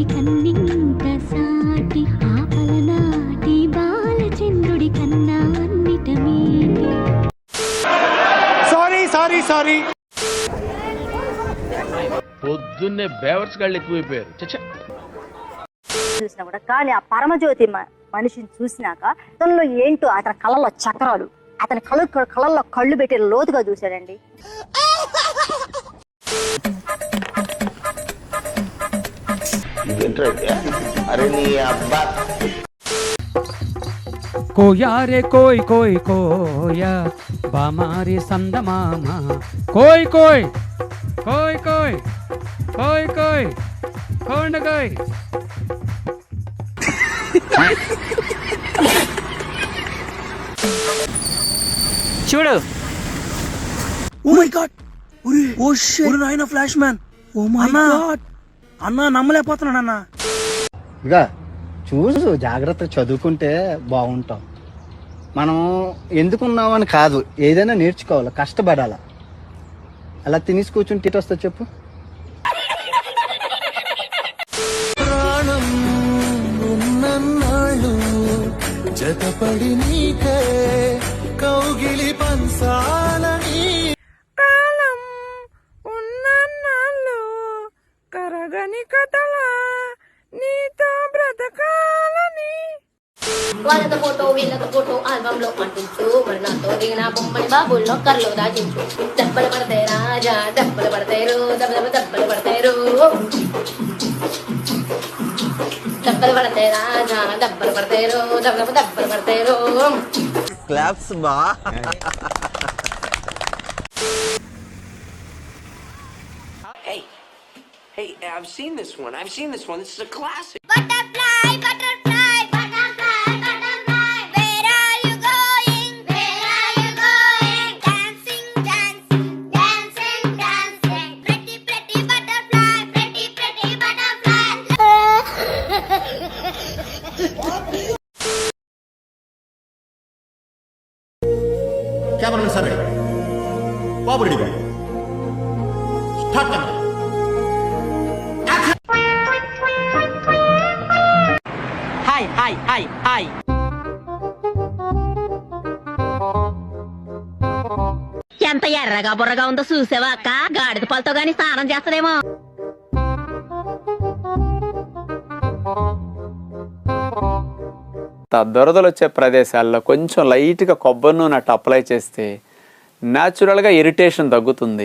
చంద్రుడి కన్నింత సాటి ఆపలనాటి బాలచంద్రుడి కన్నా అన్నిట మీటి. సారీ పొద్దున్నే బేవర్స్ గాళ్ళు ఎక్కువైపోయారు. చూసినా కూడా కానీ ఆ పరమజ్యోతి మనిషిని చూసినాక అతనిలో ఏంటో అతని కళ్ళల్లో చక్రాలు, అతని కళ్ళల్లో కళ్ళు పెట్టి లోతుగా చూశాడండి. కోయా రే కోయ్ కోయ్ కోయా బామారి సందమామ కోయ్ కోయ్ కోయ్ కోయ్ కోయ్ కోయ్ కోండ కోయ్. చూడు. Oh my god, oh shit, నాయనా flash man. Oh my god అన్నా, నమ్మలేకపోతున్నాను అన్నా. ఇక చూసు జాగ్రత్త, చదువుకుంటే బాగుంటాం. మనం ఎందుకున్నామని కాదు, ఏదైనా నేర్చుకోవాలి, కష్టపడాల. అలా తినేసి కూర్చుని టీట్ వస్తా చెప్పు. ప్రాణం ఉన్నన్నాళ్ళు జతపడి నీకే కౌగిలి పంచాలని, కాలం ఉన్నన్నాళ్ళు కరగని కథలా నీతో బ్రతకాలని. వాళ్ళతో ఫోటో వీళ్ళతో ఫోటో ఆల్బమ్ లో అంటించు, మరి నాతో దిగిన బొమ్మని బాబుల్లో కర్లో దాచించు. దెబ్బలు పడతాయి రాజా, దెబ్బలు పడతారు, దెబ్బలు పడతారు, దెబ్బలు పడతాయి రాజా, దెబ్బలు పడతారు, దెబ్బలు పడతారు. క్లాప్స్ బా. Hey, I've seen this one. This is a classic. Butterfly, butterfly, butterfly, butterfly. Where are you going? Where are you going? Dancing, dancing, dancing, dancing. Pretty, pretty butterfly, pretty, pretty butterfly. Cameraman sir బాబు ready, start camera. Hi. ఎంత ఎర్రగా బుర్రగా ఉందో చూసావా అక్క? గాడిద పాలతో గాని స్నానం చేస్తదేమో. దురదలు వచ్చే ప్రదేశాల్లో కొంచెం లైట్గా కొబ్బరి నూనె అట్టు అప్లై చేస్తే న్యాచురల్గా ఇరిటేషన్ తగ్గుతుంది.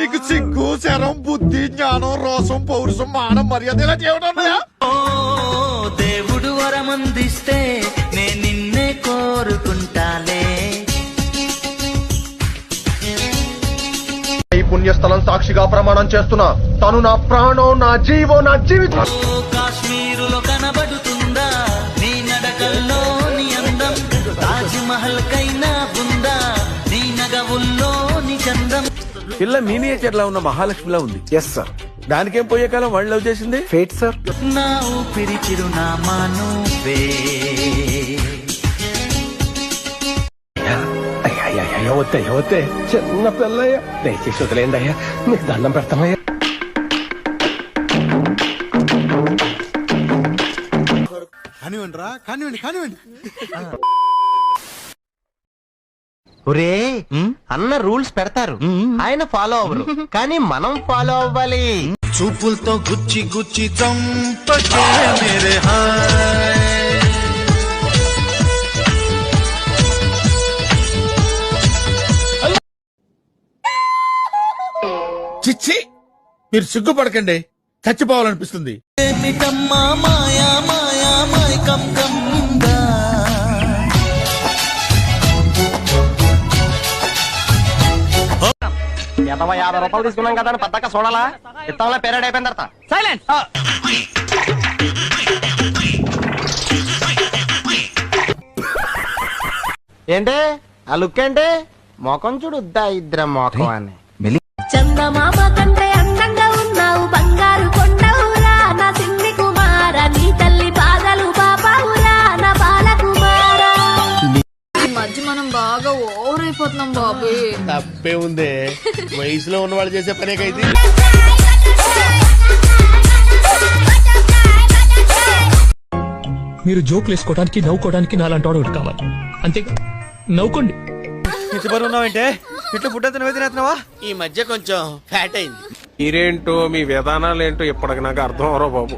నీకు సిగ్గు, శరం, బుద్ధి, జ్ఞానం, రోసం, పౌరుషం, మానం, మర్యాద ఇలా చేయడం. దేవుడు వరమందిస్తే నేను నిన్నే కోరుకుంటాలే. ఈ పుణ్యస్థలం సాక్షిగా ప్రమాణం చేస్తున్నా, తను నా ప్రాణం, నా జీవం, నా జీవితం. కాశ్మీరులో కనబడుతుందా నీ నడకల్లో నీ అందం? తాజ్ మహల్ కైనా ఉందా నీ నగవుల్లో నీ చందం? పిల్ల మినియేచర్ లా ఉన్న మహాలక్ష్మిలా ఉంది. Yes sir. దానికేం పోయే కాలం వాళ్ళు లవ్ చేసింది. Fate sir. నా ఊపిరి చిరునామా నువ్వే. వద్దే చిన్న పిల్లయ్యా, దయచేసి వదిలేండి అయ్యా, మీకు దండం పెడతామయ్యా. కానివ్వండి. ఒరే అన్న రూల్స్ పెడతారు, ఆయన ఫాలో అవ్వరు, కానీ మనం ఫాలో అవ్వాలి. చూపులతో గుచ్చి గుచ్చి చంపకే మేరే హాయ్. చిచ్చి, మీరు సిగ్గుపడకండి, చచ్చిపోవాలనిపిస్తుంది. మాయా మాయా మైకం కమ్మిందా. 50 రూపాయలు తీసుకున్నాం కదా అని పద్దక చూడాలా? ఇత్తంలో పేరేడ్ అయిపోయిన తర్వాత సైలెంట్. ఏంటి ఆ లుక్ ఏంటి? మొఖం చూడుద్దా ఇద్దరు మొఖం అని. చందమామ కంటే అందంగా ఉన్నావు, బంగారు కొండవురా నా సిన్ని కుమార, నీ తల్లి పాదలు పాపావురా నా బాల కుమార. ఈ మధ్య మనం బాగా ఓవర్ బోర్ అయిపోతున్నాం బాబు. తప్పే ఉందే, వయసులో ఉన్న వాళ్ళు చేసే పనే కైతే. మీరు జోకులు వేసుకోవడానికి నవ్వుకోవడానికి నాలాంటి వాడు ఒకటి కావాలి, అంతేగా? నవ్వుకోండి. ఉన్నావంటే ఇట్లా ఫుడ్ అంతా తినేస్తున్నావా? ఈ మధ్య కొంచెం ఫ్యాట్ అయింది. మీరేంటో మీ విధానాలు ఏంటో ఇప్పటికి నాకు అర్థం అవరో బాబు.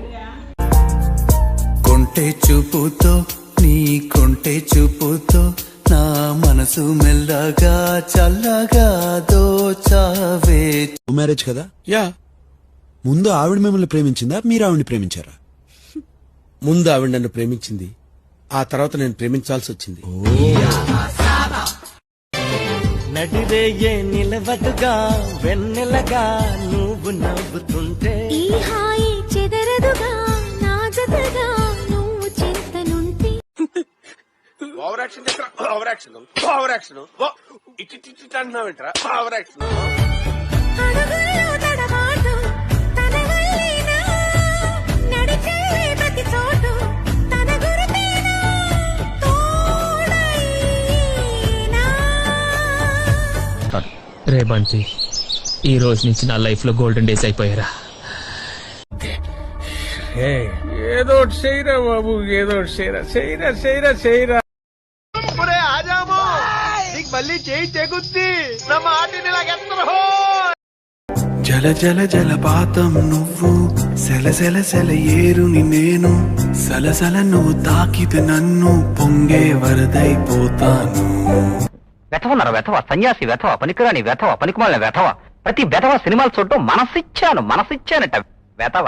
కొంటె చూపుతో నీ కొంటె చూపుతో నా మనసు మెల్లగా చల్లగా దోచావే. మ్యారేజ్ కదా? యా. ముందు ఆవిడ మిమ్మల్ని ప్రేమించిందా, మీరు ఆవిడని ప్రేమించారా? ముందు ఆవిడ నన్ను ప్రేమించింది, ఆ తర్వాత నేను ప్రేమించాల్సి వచ్చింది. నడిరేయే నిలవదుగా వెన్నెలగా నువ్వు నవ్వుతుంటే ఈ హాయి చెదరదుగా నా జతగా నువ్వు చింతనుంటే. Over action over action over action ఇటు అంటున్నావేంట్రా? Over action. అడుగుల్లో తడబాటు తన వల్లేనా, నడిచే ప్రతి చోటు తన గురుతేనా, తోడైనా. రే బంటి, ఈ రోజు నుంచి నా లైఫ్ లో గోల్డెన్ డేస్ అయిపోయారా. ఏదో చేయరా బాబు, ఏదో చేయరా చేయరా చేయరా చేయరా. మళ్ళీ చేయి చెగుద్ది నా మాటిని లాగెత్తరు. జల జల జలపాతం నువ్వు, సెల సెల సెల ఏరుని నేను, సలసల నువ్వు తాకితే నన్ను పొంగే వరదైపోతాను. వెతవన్నారు వెతవ, సన్యాసి వెతవ, పనికిరాని వెతవ, పనికిమాలిన వెతవ, ప్రతి వెతవ సినిమాలు చూడటం మనసిచ్చానట వెతవ.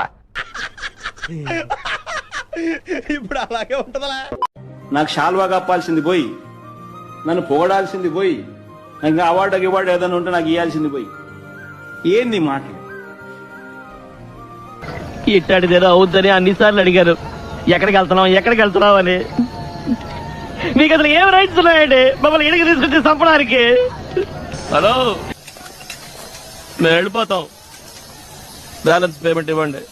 ఇప్పుడు అలాగే ఉంటదా? నాకు షాల్వా కప్పాల్సింది పోయి, నన్ను పొగడాల్సింది పోయి, ఇంకా అవార్డు ఏదైనా ఉంటే నాకు ఇవ్వాల్సింది పోయి. ఏంది మాటలు? ఇట్టాడిదేదో అవుద్దని అన్నిసార్లు అడిగారు, ఎక్కడికి వెళ్తున్నావు అని. మీకు అసలు ఏం రైట్స్ ఉన్నాయండి మమ్మల్ని ఇడికి తీసుకొచ్చి చంపడానికి? హలో, మేము వెళ్ళిపోతాం, బ్యాలెన్స్ పేమెంట్ ఇవ్వండి.